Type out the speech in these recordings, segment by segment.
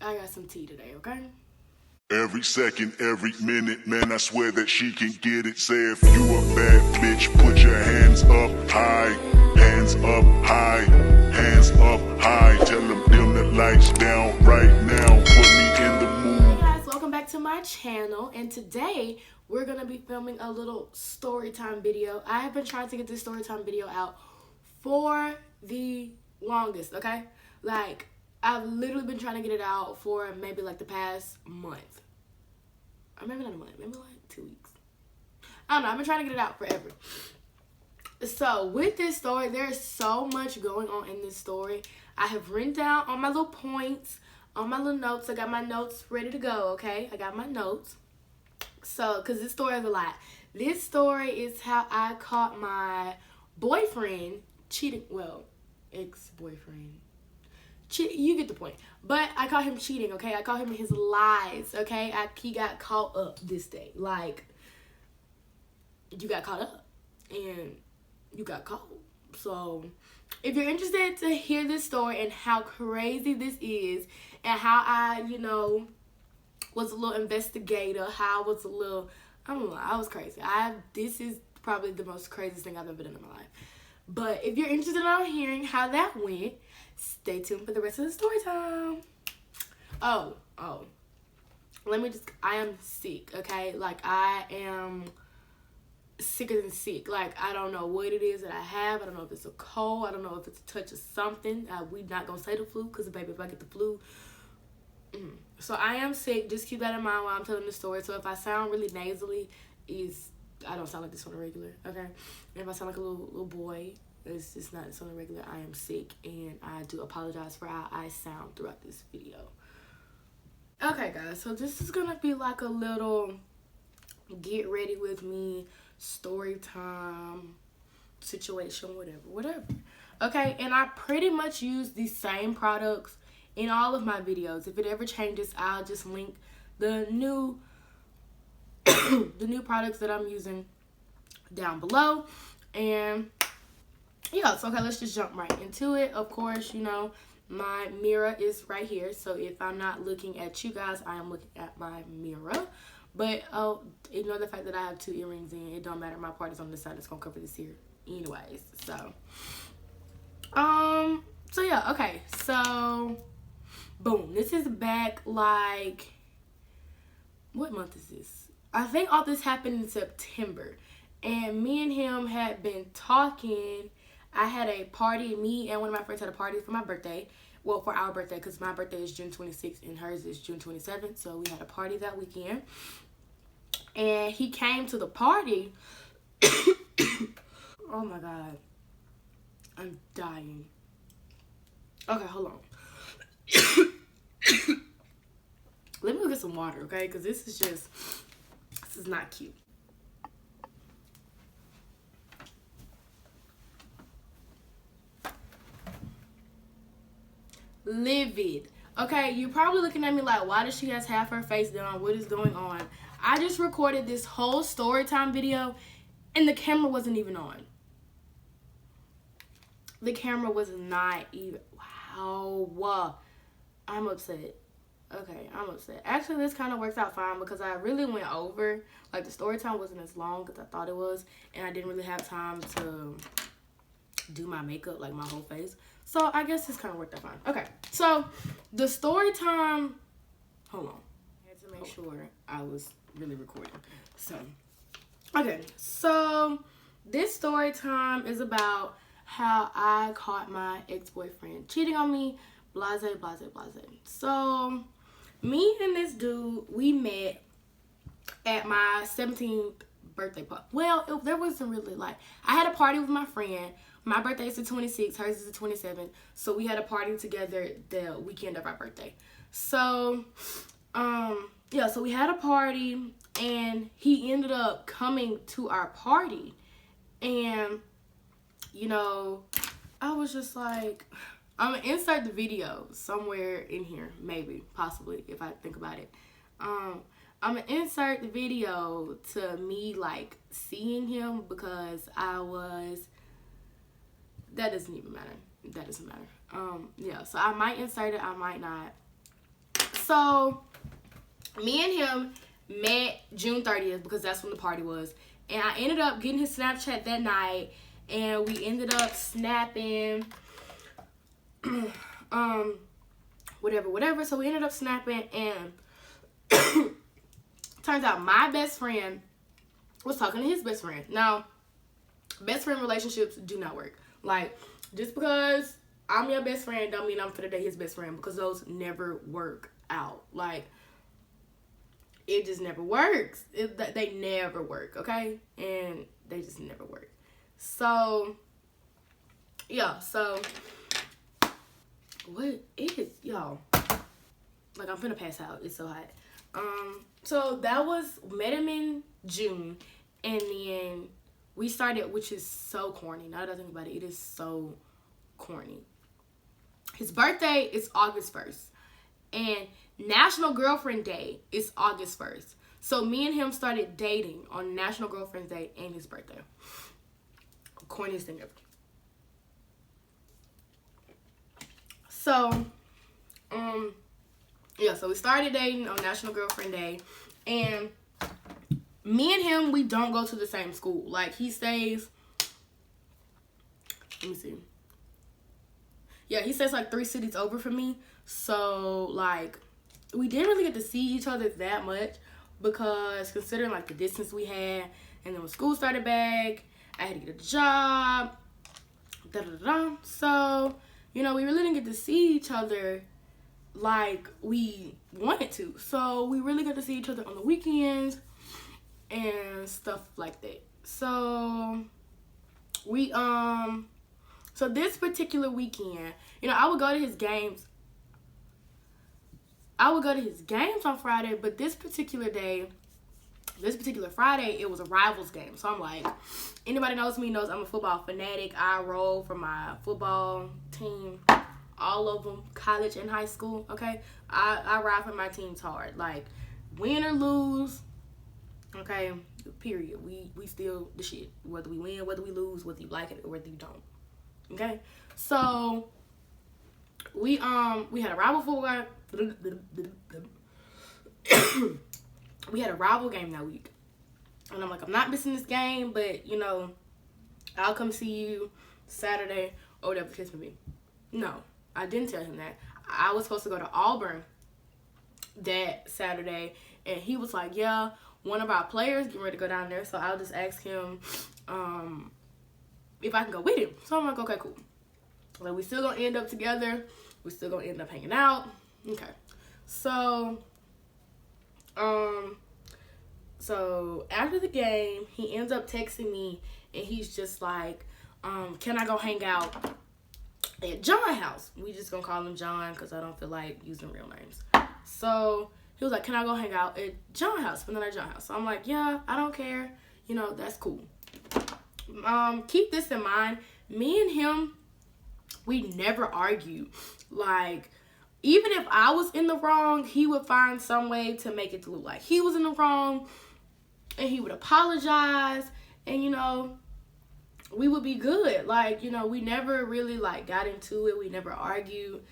I got some tea today, okay? Every second, every minute, man, I swear that she can get it. Say if you a bad bitch, put your hands up high. Hands up high, hands up high. Tell them dim the lights down right now. Put me in the mood. Hey guys, welcome back to my channel. And today, we're going to be filming a little story time video. I have been trying to get this story time video out for the longest, okay? Like, I've literally been trying to get it out for maybe like the past month. Or maybe not a month, maybe like 2 weeks. I don't know, I've been trying to get it out forever. So with this story, there's so much going on in this story. I have written down all my little points, all my little notes. I got my notes ready to go, okay? I got my notes. So, because this story is a lot. This story is how I caught my boyfriend cheating. Well, ex-boyfriend. You get the point. But I caught him cheating, okay? I caught him in his lies, okay? He got caught up this day. Like, you got caught up. And you got caught. So, if you're interested to hear this story and how crazy this is, and how I, was a little investigator, how I was a little, I don't know, I was crazy. This is probably the most craziest thing I've ever done in my life. But if you're interested in hearing how that went, stay tuned for the rest of the story time. Oh. I am sick, okay? Like, I am sicker than sick. Like, I don't know what it is that I have. I don't know if it's a cold. I don't know if it's a touch of something. We not gonna say the flu, because, baby, if I get the flu. So, I am sick. Just keep that in mind while I'm telling the story. So, if I sound really nasally, I don't sound like this on a regular, okay? And if I sound like a little boy, it's just not on a regular. I am sick, and I do apologize for how I sound throughout this video. Okay, guys, so this is gonna be like a little get ready with me story time situation, whatever. Okay, and I pretty much use the same products in all of my videos. If it ever changes, I'll just link the new the new products that I'm using down below. And yeah, so okay, let's just jump right into it. Of course, my mirror is right here. So if I'm not looking at you guys, I am looking at my mirror. But ignore the fact that I have 2 earrings in. It don't matter. My part is on this side. It's gonna cover this here anyways. So yeah, okay. So boom. This is back like, what month is this? I think all this happened in September. And me and him had been talking. I had a party. Me and one of my friends had a party for my birthday. Well, for our birthday, because my birthday is June 26th and hers is June 27th. So we had a party that weekend. And he came to the party. Oh my God. I'm dying. Okay, hold on. Let me go get some water, okay? Because this is not cute. Livid. Okay, you're probably looking at me like, why does she have half her face down? What is going on? I just recorded this whole story time video and the camera wasn't even on. The camera was not even. Wow. I'm upset. Okay, I'm upset. Actually, this kind of works out fine because I really went over. Like, the story time wasn't as long as I thought it was. And I didn't really have time to do my makeup, like my whole face. So I guess this kind of worked out fine. Okay, so the story time. Hold on. I had to make sure I was really recording. So, okay. So this story time is about how I caught my ex-boyfriend cheating on me. Blase. So me and this dude, we met at my 17th birthday party. Well, there wasn't really like, I had a party with my friend. My birthday is the 26th, hers is the 27th. So we had a party together the weekend of our birthday. So, yeah, so we had a party and he ended up coming to our party. And, I was just like, I'm going to insert the video somewhere in here, maybe, possibly, if I think about it. I'm going to insert the video to me, like, seeing him because that doesn't even matter. That doesn't matter. Yeah, so I might insert it, I might not. So me and him met June 30th because that's when the party was. And I ended up getting his Snapchat that night, and we ended up snapping, whatever. So we ended up snapping, and turns out my best friend was talking to his best friend. Now, best friend relationships do not work. Like, just because I'm your best friend don't mean I'm finna date his best friend, because those never work out. Like, it just never works. They never work, okay? And they just never work. So, yeah, so, what is, y'all? Like, I'm finna pass out. It's so hot. So that was, met him in June, and then we started, which is so corny. Now that I think about it, it is so corny. His birthday is August 1st, and National Girlfriend Day is August 1st. So me and him started dating on National Girlfriend Day and his birthday. Corniest thing ever. So, yeah, so we started dating on National Girlfriend Day, and me and him, we don't go to the same school. Like, he stays, let me see. Yeah, he stays like 3 cities over from me. So, like, we didn't really get to see each other that much, because considering like the distance we had, and then when school started back, I had to get a job, so, you know, we really didn't get to see each other like we wanted to. So we really got to see each other on the weekends and stuff like that. So we so this particular weekend, you know, I would go to his games on Friday, but this particular Friday, it was a Rivals game. So I'm like, anybody knows me knows I'm a football fanatic. I roll for my football team, all of them, college and high school, okay? I ride for my teams hard. Like, win or lose, okay, period. We still the shit. Whether we win, whether we lose, whether you like it or whether you don't, okay? So, we had a rival football we had a rival game that week. And I'm like, I'm not missing this game, but, you know, I'll come see you Saturday or whatever the case may be. No, I didn't tell him that. I was supposed to go to Auburn that Saturday, and he was like, yeah, one of our players getting ready to go down there, so I'll just ask him if I can go with him. So I'm like, okay, cool. Like, we still gonna end up together. We still gonna end up hanging out. Okay. So, so after the game, he ends up texting me, and he's just like, can I go hang out at John's house? We just gonna call him John because I don't feel like using real names. So he was like, can I go hang out at John's house? Spend the night at John's house. So I'm like, yeah, I don't care. You know, that's cool. Keep this in mind. Me and him, we never argued. Like, even if I was in the wrong, he would find some way to make it to look like he was in the wrong, and he would apologize, and, you know, we would be good. Like, you know, we never really, like, got into it. We never argued.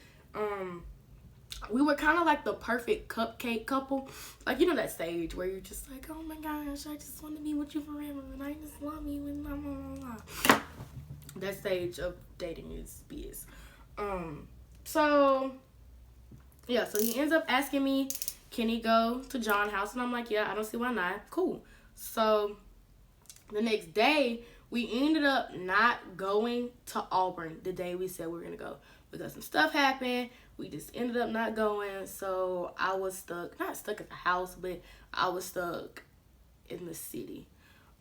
We were kind of like the perfect cupcake couple. Like, you know that stage where you're just like, oh my gosh, I just want to be with you forever, and I just love you, and blah, blah, blah, blah. That stage of dating is BS. So, yeah, so he ends up asking me, can he go to John's house? And I'm like, yeah, I don't see why not. Cool. So, the next day, we ended up not going to Auburn the day we said we were going to go, because some stuff happened. We just ended up not going. So I was stuck, not stuck at the house, but I was stuck in the city.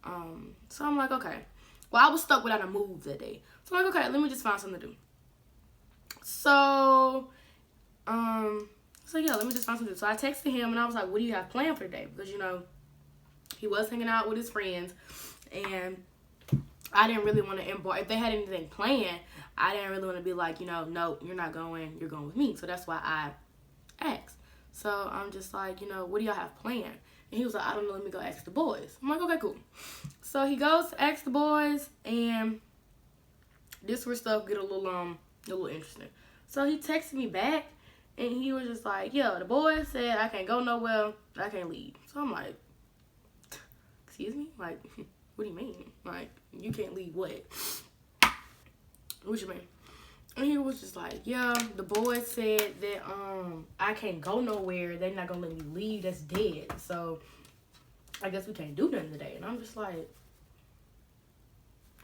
So I'm like, okay. Well, I was stuck without a move that day. So I'm like, okay, let me just find something to do. So, yeah, let me just find something to do. So I texted him, and I was like, what do you have planned for today? Because, you know, he was hanging out with his friends, and I didn't really want to embark. If they had anything planned, I didn't really want to be like, you know, no, you're not going, you're going with me. So that's why I asked. So I'm just like, you know, what do y'all have planned? And he was like, I don't know, let me go ask the boys. I'm like, okay, cool. So he goes to ask the boys, and this where stuff get a little interesting. So he texted me back, And he was just like, yo, the boy said I can't go nowhere, I can't leave. So I'm like, excuse me? Like, what do you mean? Like, you can't leave what? What you mean? And he was just like, yeah, the boy said that I can't go nowhere. They're not gonna let me leave. That's dead. So I guess we can't do nothing today. And I'm just like,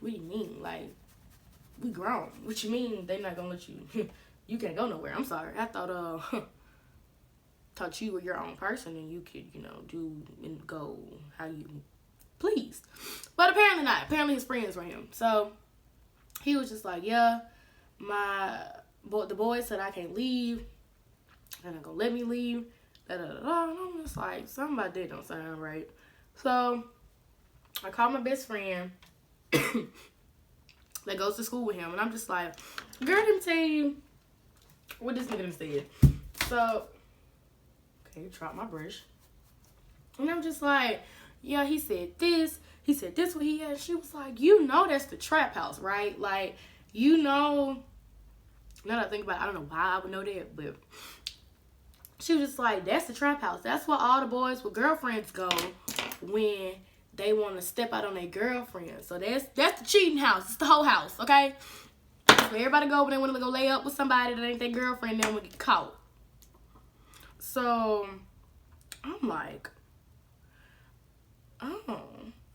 what do you mean? Like, we grown. What you mean they're not gonna let you? You can't go nowhere. I'm sorry. I thought you were your own person and you could, do and go how you please. But apparently not. Apparently his friends were him. So he was just like, yeah, the boy said I can't leave. They're not gonna let me leave. Da, da, da, da. And I'm just like, something about that don't sound right. So I called my best friend that goes to school with him, and I'm just like, girl, let me tell you what this nigga said. So, okay, drop my brush. And I'm just like, yeah, he said this what he had. She was like, that's the trap house, right? Like, now that I think about it, I don't know why I would know that, but she was just like, that's the trap house. That's where all the boys with girlfriends go when they want to step out on their girlfriend. So that's the cheating house. It's the whole house, okay? Where everybody go when they want to go lay up with somebody that ain't their girlfriend, then we get caught. So I'm like, oh,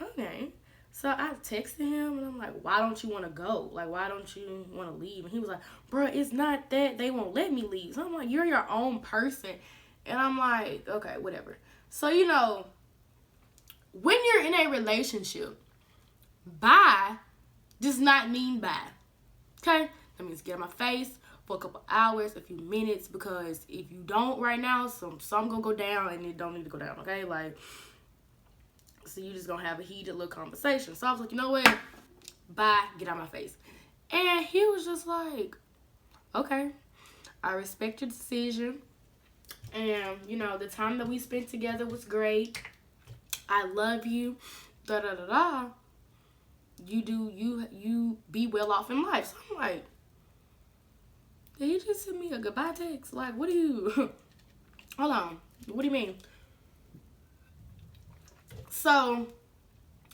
okay. So I texted him and I'm like, why don't you want to go? Like, why don't you want to leave? And he was like, bro, it's not that they won't let me leave. So I'm like, you're your own person. And I'm like, okay, whatever. So, when you're in a relationship, bye does not mean bye. Okay? That means get out my face for a couple hours, a few minutes, because if you don't right now, some gonna go down and it don't need to go down, okay? Like, so you just gonna have a heated little conversation. So I was like, you know what? Bye, get out my face. And he was just like, okay, I respect your decision. And, the time that we spent together was great. I love you. Da da da da. You be well off in life. So I'm like, did he just send me a goodbye text? Like, what do you hold on. What do you mean? So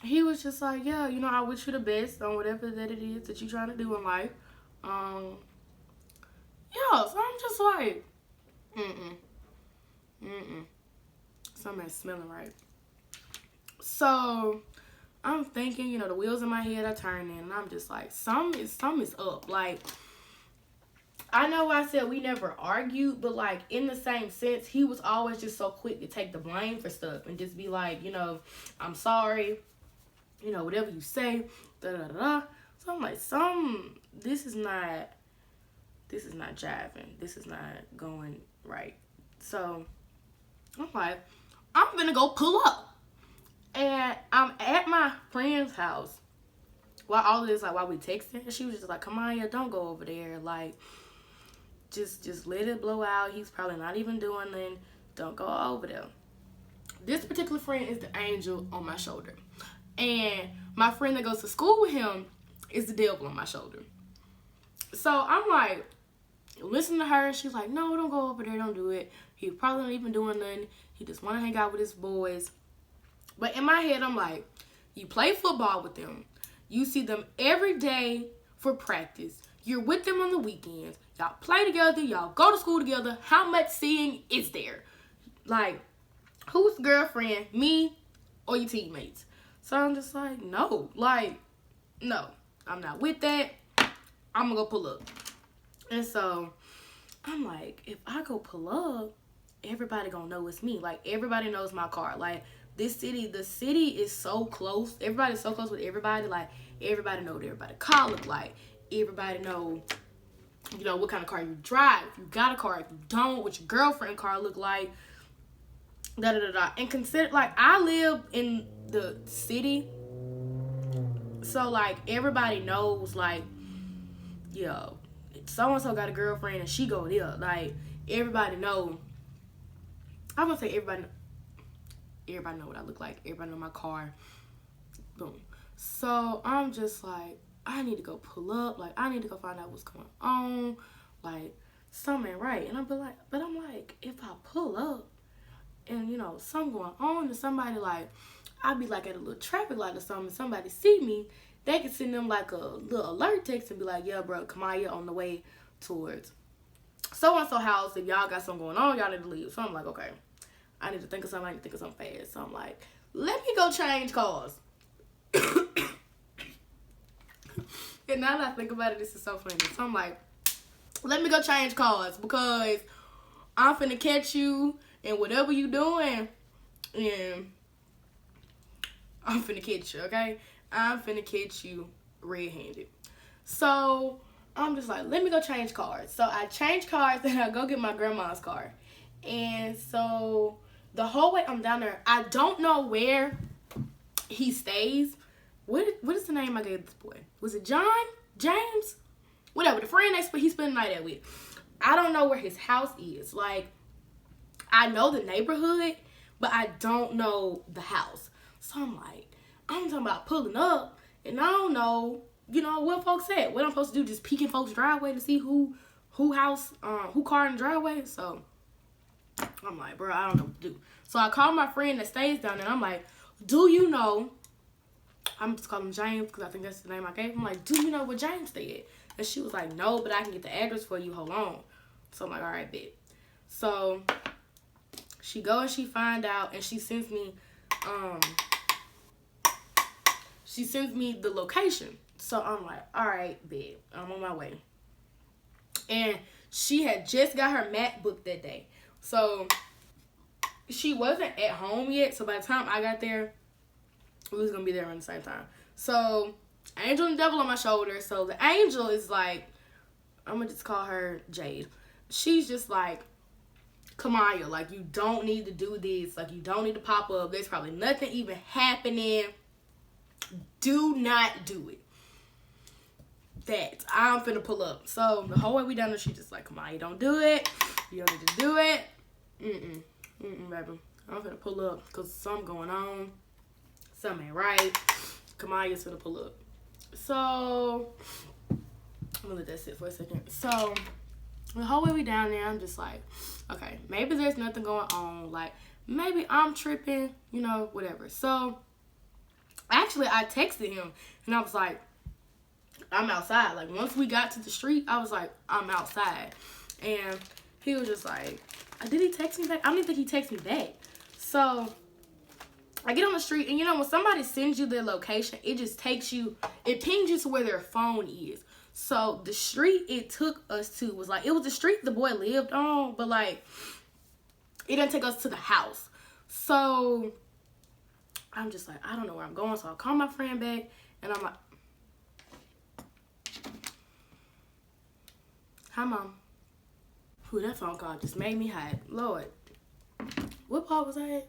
he was just like, yeah, I wish you the best on whatever that it is that you're trying to do in life. Yeah, so I'm just like, something's smelling right. So I'm thinking, the wheels in my head are turning, and I'm just like, something is up. Like, I know I said we never argued, but like in the same sense, he was always just so quick to take the blame for stuff and just be like, I'm sorry, whatever you say, da da da. So I'm like, this is not jiving. This is not going right. So I'm like, I'm gonna go pull up. And I'm at my friend's house while all of this, like, while we texting. And she was just like, come on, yeah, don't go over there. Like, just let it blow out. He's probably not even doing nothing. Don't go over there. This particular friend is the angel on my shoulder. And my friend that goes to school with him is the devil on my shoulder. So I'm like, listen to her. She's like, no, don't go over there. Don't do it. He's probably not even doing nothing. He just want to hang out with his boys. But in my head, I'm like, you play football with them. You see them every day for practice. You're with them on the weekends. Y'all play together. Y'all go to school together. How much seeing is there? Like, who's the girlfriend? Me or your teammates? So I'm just like, no. Like, no. I'm not with that. I'm going to go pull up. And so I'm like, if I go pull up, everybody going to know it's me. Like, everybody knows my car. Like, the city is so close. Everybody's so close with everybody. Like, everybody know what everybody car look like. Everybody know, what kind of car you drive. If you got a car, if you don't, what your girlfriend car look like. Da da da da. And consider, like, I live in the city, so like everybody knows, like, yo, so and so got a girlfriend and she go there. Like, everybody know. I'm gonna say everybody know what I look like. Everybody know my car. Boom. So I'm just like, I need to go pull up. Like, I need to go find out what's going on. Like, something ain't right. And I'm like, if I pull up and, you know, something going on and somebody like, I'd be like at a little traffic light or something, and somebody see me, they can send them like a little alert text and be like, yeah, bro, Kamaya on the way towards so-and-so house. If y'all got something going on, y'all need to leave. So I'm like, okay, I need to think of something. I need to think of something fast. So I'm like, let me go change cars. And now that I think about it, this is so funny. So I'm like, let me go change cars because I'm finna catch you and whatever you doing, and I'm finna catch you, okay? I'm finna catch you red-handed. So I'm just like, let me go change cars. So I change cars, then I go get my grandma's car. And so the whole way I'm down there, I don't know where he stays. What is the name I gave this boy? Was it John? James? Whatever. The friend he spent the night at with. I don't know where his house is. Like, I know the neighborhood, but I don't know the house. So I'm like, I'm talking about pulling up, and I don't know, you know, what folks at. What I'm supposed to do, just peek in folks' driveway to see who car in the driveway. So I'm like, bro, I don't know what to do. So I called my friend that stays down there, and I'm like, do you know, I'm just calling him James because I think that's the name I gave him. I'm like, do you know where James stay at? And she was like, no, but I can get the address for you. Hold on. So I'm like, all right, bet. So she go and she find out, and she sends me the location. So I'm like, all right, bet. I'm on my way. And she had just got her MacBook that day. So she wasn't at home yet. So by the time I got there, we was going to be there around the same time. So Angel and Devil on my shoulder. So the Angel is like, I'm going to just call her Jade. She's just like, Kamaya, like, you don't need to do this. Like, you don't need to pop up. There's probably nothing even happening. Do not do it. That I'm finna pull up. So the whole way we down there, she just like, Kamaya, don't do it. You don't need to do it. Baby. I'm finna pull up because something going on. Something ain't right. Kamaya's finna pull up. So I'm gonna let that sit for a second. So the whole way we down there, I'm just like, okay, maybe there's nothing going on. Like, maybe I'm tripping, you know, whatever. So actually, I texted him, and I was like, I'm outside. Like, once we got to the street, I was like, I'm outside. And he was just like, did he text me back? I don't even think he texted me back. So I get on the street, and you know, when somebody sends you their location, it just takes you, it pings you to where their phone is. So the street it took us to was like, it was the street the boy lived on, but like, it didn't take us to the house. So I'm just like, I don't know where I'm going. So I call my friend back, and I'm like, hi, Mom. Who, that phone call just made me hot. Lord. What part was I at?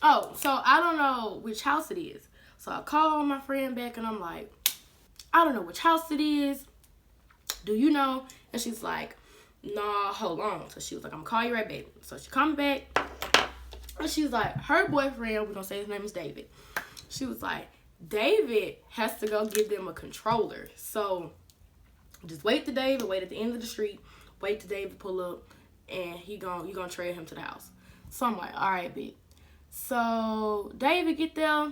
Oh, so I don't know which house it is. So I call my friend back, and I'm like, I don't know which house it is. Do you know? And she's like, nah, hold on. So she was like, I'm gonna call you right back. So she called me back, and she's like, her boyfriend, we're gonna say his name is David. She was like, David has to go give them a controller. So just wait till David, wait at the end of the street, wait till David pull up, and you gonna trail him to the house. So I'm like, all right, bitch. So David get there,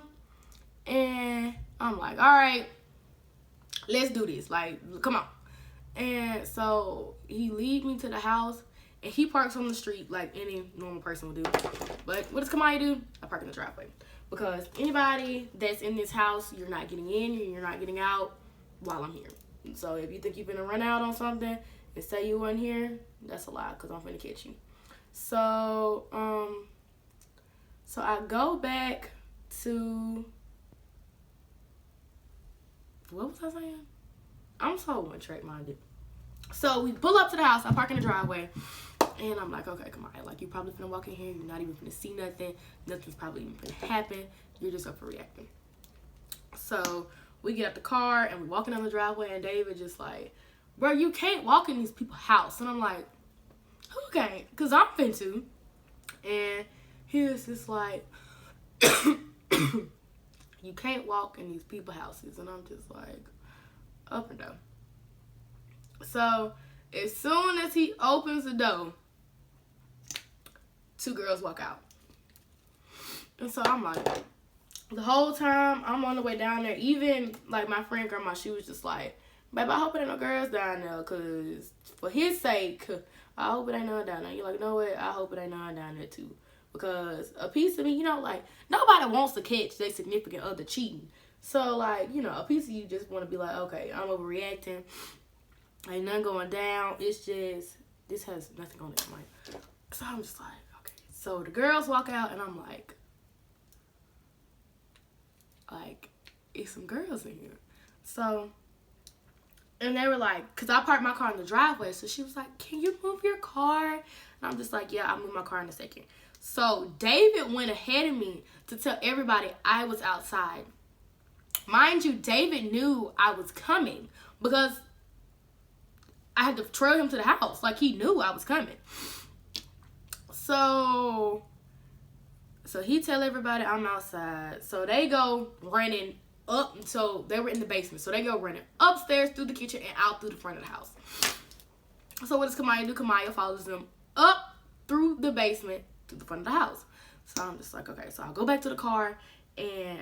and I'm like, all right, let's do this. Like, come on. And so he lead me to the house, and he parks on the street like any normal person would do. But what does Kamaya do? I park in the driveway. Because anybody that's in this house, you're not getting in, you're not getting out while I'm here. So if you think you're gonna run out on something and say you weren't here, that's a lie, because I'm gonna catch you. So, so I go back to, what was I saying? I'm so one-track minded. So we pull up to the house, I park in the driveway, and I'm like, okay, come on, like, you probably finna walk in here, you're not even finna see nothing, nothing's probably even finna happen, you're just overreacting. So we get out the car, and we walking down the driveway, and David just like, bro, you can't walk in these people's house. And I'm like, who can't? Because I'm finna. And he was just like, you can't walk in these people's houses. And I'm just like, up and down. So As soon as he opens the door, 2 girls walk out. And so I'm like, the whole time I'm on the way down there, even like my friend grandma, she was just like, babe, I hope it ain't no girls down there, because for his sake, I hope it ain't none down there. You're like, no way, I hope it ain't none down there too. Because a piece of me, you know, like, nobody wants to catch their significant other cheating. So, like, you know, a piece of you just want to be like, okay, I'm overreacting. Ain't nothing going down. It's just, this has nothing on it. So I'm just like, okay. So the girls walk out, and I'm like, it's some girls in here. So, and they were like, because I parked my car in the driveway. So she was like, can you move your car? And I'm just like, yeah, I'll move my car in a second. So David went ahead of me to tell everybody I was outside. Mind you, David knew I was coming because I had to trail him to the house. Like, he knew I was coming. So he tell everybody I'm outside. So they go running up. So they were in the basement. So they go running upstairs through the kitchen and out through the front of the house. So what does Kamaya do? Kamaya follows them up through the basement to the front of the house. So I'm just like, okay. So I'll go back to the car and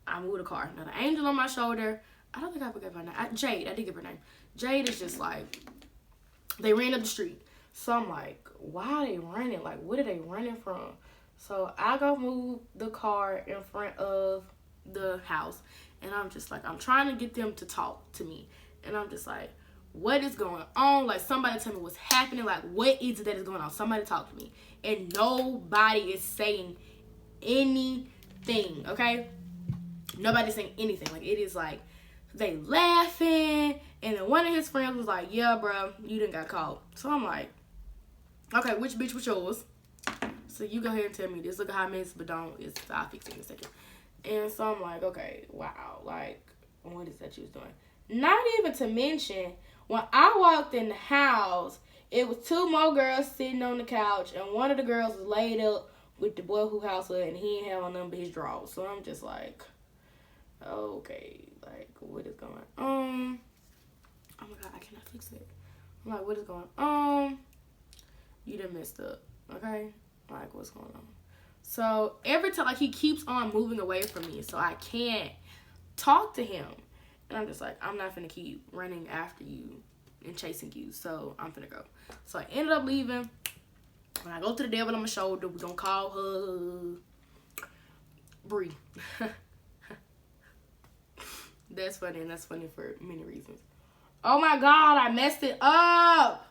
I move the car. Now the angel on my shoulder, I don't think I forgot her name. Jade, I did give her name. Jade is just like, they ran up the street. So I'm like, why are they running? Like, what are they running from? So I go move the car in front of the house. And I'm just like, I'm trying to get them to talk to me. And I'm just like, what is going on? Like, somebody tell me what's happening. Like, what is it that is going on? Somebody talk to me. And nobody is saying anything, okay? Nobody's saying anything. Like, it is like, they laughing. And then one of his friends was like, yeah, bro, you done got caught. So I'm like, okay, which bitch was yours? So you go ahead and tell me this. Look at how I miss, but don't. I'll fix it in a second. And so I'm like, okay, wow. Like, what is that you was doing? Not even to mention, when I walked in the house, it was 2 more girls sitting on the couch, and one of the girls was laid up with the boy who house her, and he ain't have on none but his drawers. So I'm just like, okay, like, what is going on? Oh my God, I cannot fix it. I'm like, what is going on? You done messed up, okay? Like, what's going on? So every time, like, he keeps on moving away from me, so I can't talk to him. And I'm just like, I'm not finna keep running after you and chasing you, so I'm finna go. So I ended up leaving. When I go to the devil on my shoulder, we're gonna call her Bree. That's funny, and that's funny for many reasons. Oh my God, I messed it up.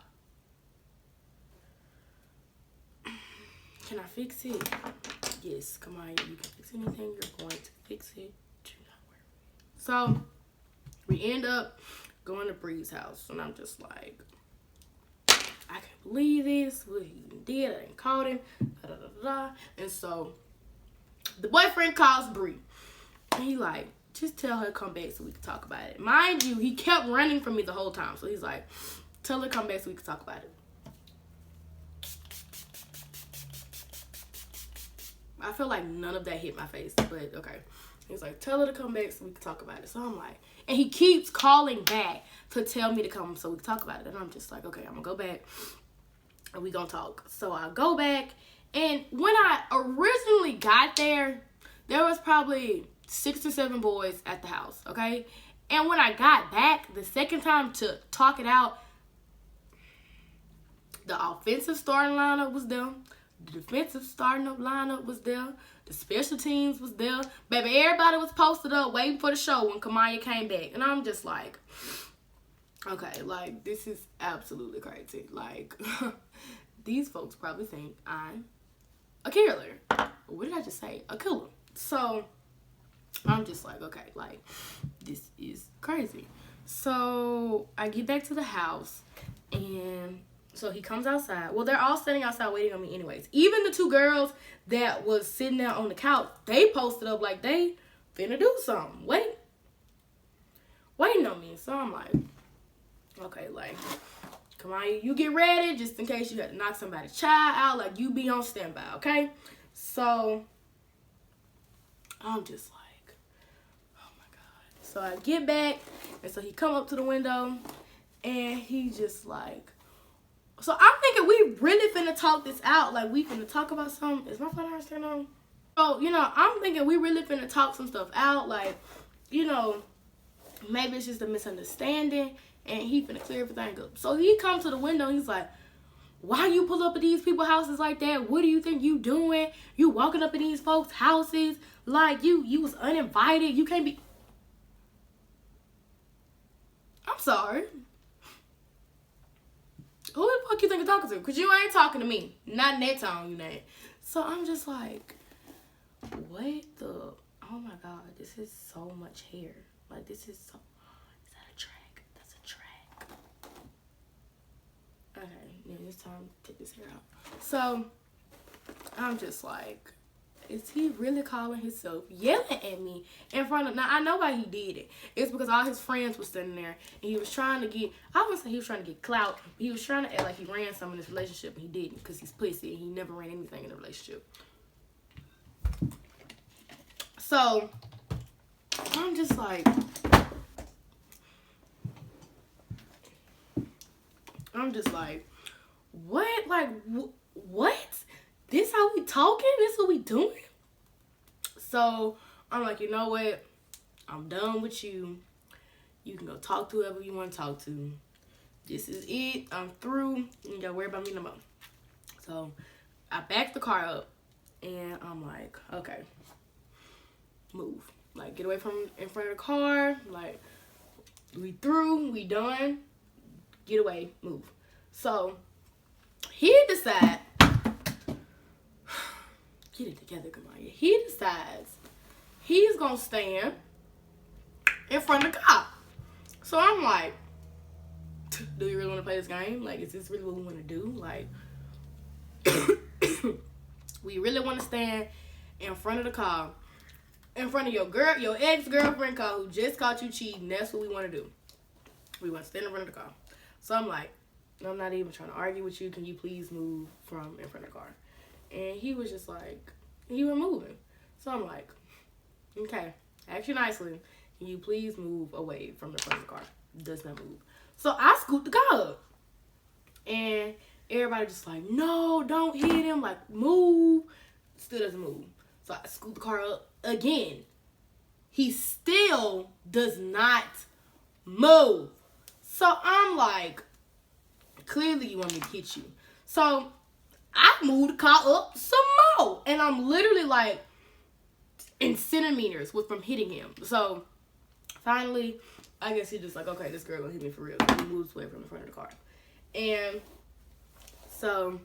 Can I fix it? Yes, come on, you can fix anything. You're going to fix it. Do not worry. So we end up going to Bree's house, and I'm just like, I can't believe this. What he did, I didn't call him. Da, da, da, da. And so the boyfriend calls Bree, and he like, just tell her to come back so we can talk about it. Mind you, he kept running from me the whole time. So he's like, tell her to come back so we can talk about it. I feel like none of that hit my face, but okay. He's like, tell her to come back so we can talk about it. So I'm like, and he keeps calling back to tell me to come so we can talk about it. And I'm just like, okay, I'm going to go back and we going to talk. So I go back, and when I originally got there, there was probably 6 or 7 boys at the house, okay? And when I got back the second time to talk it out, the offensive starting lineup was there. The defensive starting up lineup was there. The special teams was there. Baby, everybody was posted up waiting for the show when Kamaya came back. And I'm just like, okay, like, this is absolutely crazy. Like, these folks probably think I'm a killer. What did I just say? A killer. So I'm just like, okay, like, this is crazy. So I get back to the house, and so he comes outside. Well, they're all standing outside waiting on me anyways. Even the 2 girls that was sitting there on the couch, they posted up like they finna do something. Waiting on me. So I'm like, okay, like, come on, you get ready just in case you got to knock somebody's child out. Like, you be on standby, okay? So I'm just like, oh my God. So I get back, and so he come up to the window, and he just like, So I'm thinking we really finna talk this out. Like, we finna talk about something. Is my phone turned on? So, I'm thinking we really finna talk some stuff out. Like, maybe it's just a misunderstanding. And he finna clear everything up. So he comes to the window. He's like, why you pull up at these people's houses like that? What do you think you doing? You walking up in these folks' houses like you was uninvited. You can't be. I'm sorry. Who the fuck you think you're talking to? Because you ain't talking to me. Not in that tone, you know. So I'm just like, what the? Oh my God, this is so much hair. Like, this is so. Is that a track? That's a track. Okay, yeah, it's time to take this hair out. So I'm just like, is he really calling himself yelling at me in front of? Now I know why he did it. It's because all his friends were standing there, and he was trying to get. I wouldn't say he was trying to get clout, but he was trying to act like he ran some in this relationship, and he didn't, because he's pussy and he never ran anything in a relationship. So I'm just like, what? Like, what? This how we talking? This what we doing? So I'm like, you know what? I'm done with you. You can go talk to whoever you want to talk to. This is it. I'm through. You ain't gotta worry about me no more. So I backed the car up, and I'm like, okay, move. Like, get away from in front of the car. Like, we through. We done. Get away. Move. So he decides. Get it together, Kamaya. He decides he's gonna stand in front of the cop. So I'm like, do you really want to play this game? Like, is this really what we want to do? Like, we really want to stand in front of the car, in front of your ex-girlfriend car who just caught you cheating. That's what we want to do. We want to stand in front of the car. So I'm like, I'm not even trying to argue with you. Can you please move from in front of the car? And he was just like, he was moving. So I'm like, okay, ask you nicely. Can you please move away from the front of the car? Does not move. So I scoot the car up. And everybody just like, no, don't hit him. Like, move. Still doesn't move. So I scoot the car up again. He still does not move. So I'm like, clearly you want me to hit you. So I moved the car up some more. And I'm literally like in centimeters from hitting him. So finally, I guess he's just like, okay, this girl gonna hit me for real. He moves away from the front of the car. And so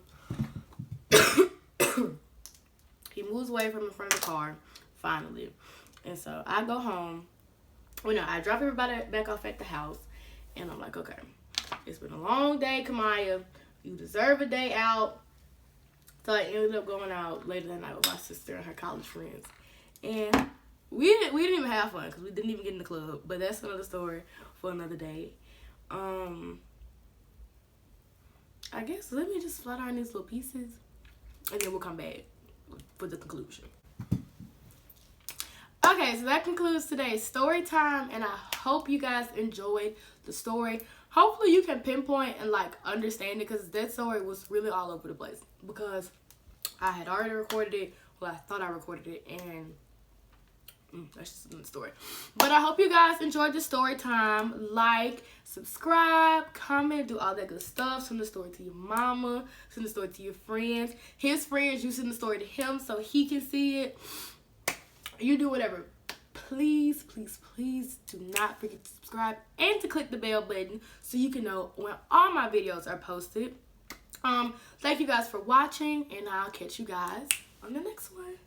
he moves away from the front of the car, finally. And so I go home. Well, no, I drop everybody back off at the house. And I'm like, okay, it's been a long day, Kamaya. You deserve a day out. So I ended up going out later that night with my sister and her college friends. And we didn't even have fun because we didn't even get in the club. But that's another story for another day. I guess let me just flat iron these little pieces. And then we'll come back for the conclusion. Okay, so that concludes today's story time. And I hope you guys enjoyed the story. Hopefully you can pinpoint and like understand it, because that story was really all over the place. Because I had already recorded it. Well, I thought I recorded it, and that's just another story. But I hope you guys enjoyed the story time. Like, subscribe, comment, do all that good stuff. Send the story to your mama. Send the story to your friends. His friends, you send the story to him so he can see it. You do whatever. Please, please, please do not forget to subscribe and to click the bell button so you can know when all my videos are posted. Thank you guys for watching, and I'll catch you guys on the next one.